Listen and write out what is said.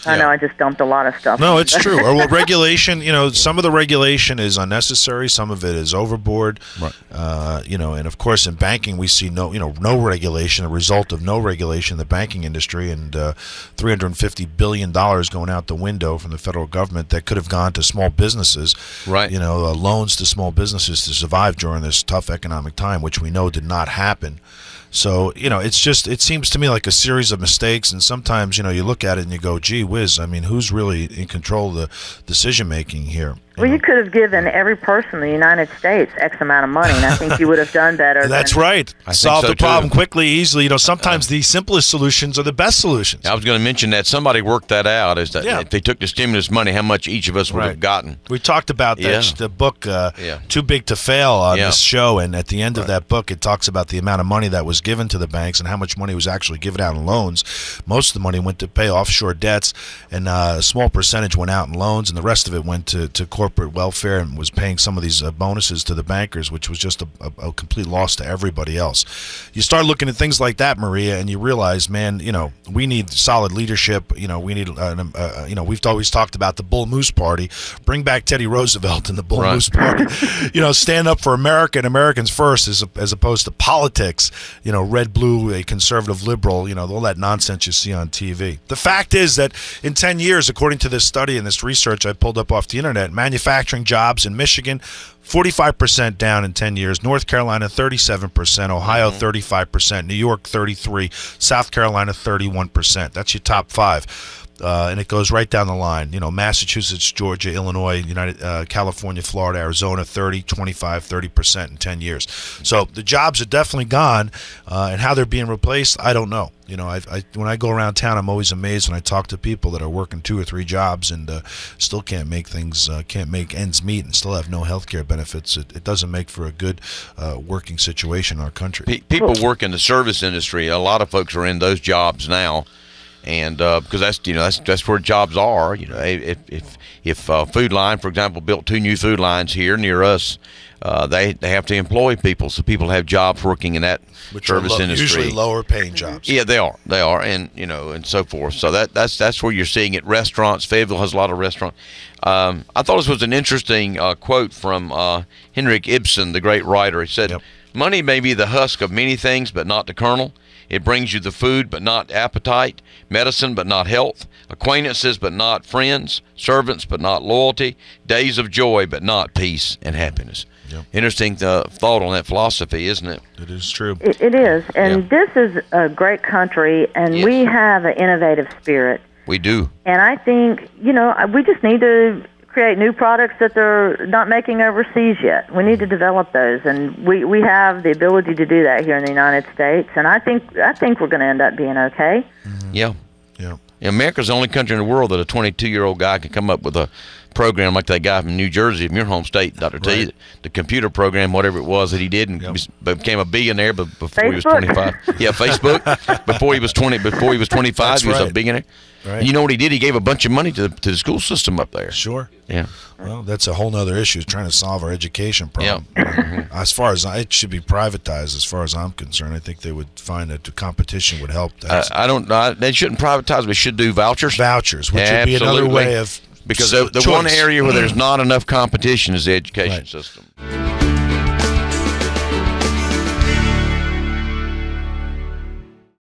I know I just dumped a lot of stuff. No, it's true. Or well, regulation, some of the regulation is unnecessary. Some of it is overboard. Right. And of course in banking we see no regulation, a result of no regulation in the banking industry, and $350 billion going out the window from the federal government that could have gone to small businesses. Right. Loans to small businesses to survive during this tough economic time, which we know did not happen. So, it seems to me like a series of mistakes, and sometimes, you look at it and you go, gee whiz, I mean, who's really in control of the decision-making here? Well, you could have given every person in the United States X amount of money, and I think you would have done better. That's right. Solve the problem quickly, easily. Sometimes the simplest solutions are the best solutions. I was going to mention that. Somebody worked that out. Is that if they took the stimulus money, how much each of us would have gotten. We talked about that, the book, Too Big to Fail, on this show, and at the end of that book, it talks about the amount of money that was given to the banks and how much money was actually given out in loans. Most of the money went to pay offshore debts, and a small percentage went out in loans, and the rest of it went to corporate welfare and was paying some of these bonuses to the bankers, which was just a complete loss to everybody else. You start looking at things like that, Maria, and you realize, man, we need solid leadership. We need, we've always talked about the Bull Moose Party. Bring back Teddy Roosevelt and the Bull Moose Party. Stand up for America and Americans first, as opposed to politics. Red, blue, a conservative, liberal. All that nonsense you see on TV. The fact is that in 10 years, according to this study and this research I pulled up off the internet, manufacturing jobs in Michigan, 45% down in 10 years. North Carolina, 37%. Ohio, 35%. New York, 33%. South Carolina, 31%. That's your top five. And it goes right down the line. Massachusetts, Georgia, Illinois, California, Florida, Arizona, 30, 25, 30% in 10 years. So the jobs are definitely gone, and how they're being replaced, I don't know. When I go around town, I'm always amazed when I talk to people that are working 2 or 3 jobs and still can't make ends meet and still have no health care benefits. It doesn't make for a good working situation in our country. People work in the service industry. A lot of folks are in those jobs now. And because that's where jobs are. If Food Line, for example, built 2 new food lines here near us, they have to employ people, so people have jobs working in that service industry. Usually lower paying jobs. Yeah, they are, and and so forth. So that's where you're seeing it. Restaurants, Fayetteville has a lot of restaurants. I thought this was an interesting quote from Henrik Ibsen, the great writer. He said, "Money may be the husk of many things, but not the kernel. It brings you the food, but not appetite, medicine, but not health, acquaintances, but not friends, servants, but not loyalty, days of joy, but not peace and happiness." Yep. Interesting thought on that philosophy, isn't it? It is true. It is. And this is a great country, and we have an innovative spirit. We do. And I think, we just need to create new products that they're not making overseas yet. We need to develop those, and we have the ability to do that here in the United States. And I think we're going to end up being okay. Mm-hmm. Yeah. America's the only country in the world that a 22-year-old guy can come up with a program like that guy from New Jersey, from your home state, Dr. T, the computer program, whatever it was that he did, and became a billionaire before he was 25. Yeah, Facebook. Before he was 25, he was a billionaire. Right. And you know what he did? He gave a bunch of money to the school system up there. Sure. Yeah. Well, that's a whole other issue, trying to solve our education problem. Yeah. As far as it should be privatized, as far as I'm concerned. I think they would find that the competition would help. I don't know. They shouldn't privatize. We should do vouchers. Which would be another way of because the one area where there's not enough competition is the education system.